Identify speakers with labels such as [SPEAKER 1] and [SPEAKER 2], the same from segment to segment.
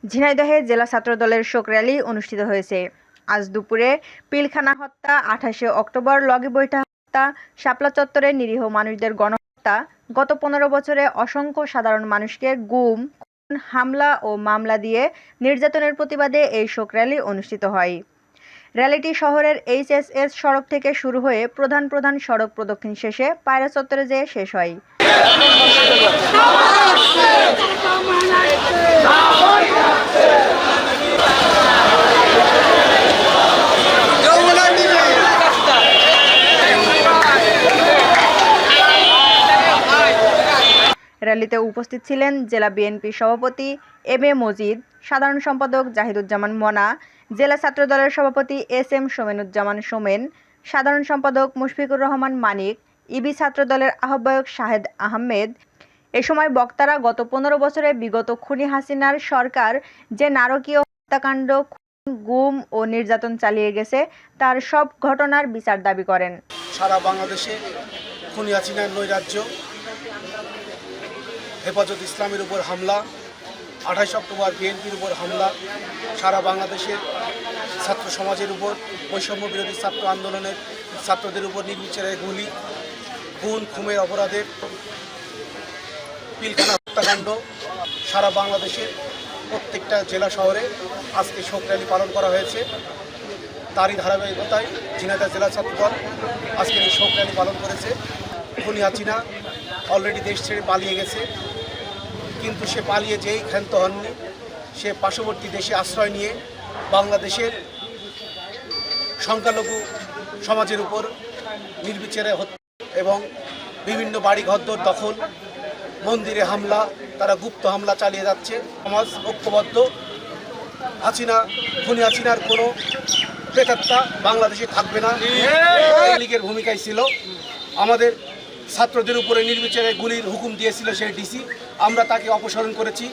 [SPEAKER 1] ঝিনাইদহে জেলা ছাত্রদলের শোক র্যালি অনুষ্ঠিত হয়েছে। আজ দুপুরে পিলখানা হত্যা, ২৮শে অক্টোবর লগি বৈঠা হত্যা, শাপলা চত্বরে নিরীহ মানুষদের গণহত্যা, গত ১৫ বছরে অসংখ্য সাধারণ মানুষকে গুম, খুন, হামলা ও মামলা দিয়ে নির্যাতনের প্রতিবাদে এই শোক র্যালি অনুষ্ঠিত হয়। র্যালিটি শহরের এইচএসএস সড়ক থেকে শুরু হয়ে প্রধান প্রধান সড়ক প্রদক্ষিণ শেষে পায়রা চত্বরে যেয়ে শেষ হয়। র্যালিতে উপস্থিত ছিলেন জেলা বিএনপি সভাপতি এম এ মজিদ, সাধারণ সম্পাদক জাহিদুজ্জামান মনা, জেলা ছাত্রদলের সভাপতি এস এম সোমেনুজ্জামান সোমেন, সাধারণ সম্পাদক মুশফিকুর রহমান মানিক, ইবি ছাত্রদলের আহ্বায়ক শাহেদ আহমেদ। এ সময় বক্তারা গত ১৫ বছরে বিগত খুনি হাসিনার সরকার যে নারকীয় হত্যাকাণ্ড, গুম ও নির্যাতন চালিয়ে গেছে তার সব ঘটনার বিচার দাবি করেন।
[SPEAKER 2] সারা বাংলাদেশে খুনি হাসিনার নৈরাজ্য, হেফাজত ইসলামের উপর হামলা, ২৮ অক্টোবর বিএনপির উপর হামলা, সারা বাংলাদেশের ছাত্র সমাজের উপর, বৈষম্য বিরোধী ছাত্র আন্দোলনের ছাত্রদের উপর নির্বিচারে গুলি, খুন খুনের অপরাধের পিলখানা হত্যাকাণ্ড, সারা বাংলাদেশের প্রত্যেকটা জেলা শহরে আজকে শোক র্যালি পালন করা হয়েছে। তারই ধারাবাহিকতায় ঝিনাইদহ জেলা ছাত্রদল আজকের এই শোক র্যালি পালন করেছে। খুনি হাসিনা অলরেডি দেশ ছেড়ে পালিয়ে গেছে, কিন্তু সে পালিয়ে যেই ক্ষান্ত হননি, সে পার্শ্ববর্তী দেশে আশ্রয় নিয়ে বাংলাদেশের সংখ্যালঘু সমাজের উপর নির্বিচারে হত্যা এবং বিভিন্ন বাড়ি ঘরদোর দখল, মন্দিরে হামলা, তারা গুপ্ত হামলা চালিয়ে যাচ্ছে। সমাজ ঐক্যবদ্ধ, খুনি হাসিনার কোনো প্রেতাত্মা বাংলাদেশে থাকবে না। লীগের ভূমিকায় ছিল, আমাদের ছাত্রদের উপরে নির্বিচারে গুলির হুকুম দিয়েছিল সেই ডিসি, আমরা তাকে অপসারণ করেছি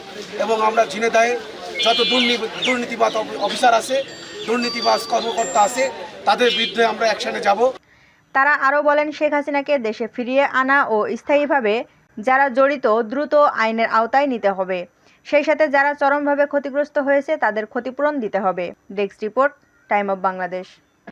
[SPEAKER 2] এবং আমরা ঝিনাইদহে যত দুর্নীতিবাদ অফিসার আছে, দুর্নীতিবাজ কর্মকর্তা আছে, তাদের বিরুদ্ধে আমরা অ্যাকশনে যাব।
[SPEAKER 1] তারা আরও বলেন, শেখ হাসিনাকে দেশে ফিরিয়ে আনা ও স্থায়ীভাবে যারা জড়িত দ্রুত আইনের আওতায় নিতে হবে, সেই সাথে যারা চরমভাবে ক্ষতিগ্রস্ত হয়েছে তাদের ক্ষতিপূরণ দিতে হবে। Desk report, time of Bangladesh.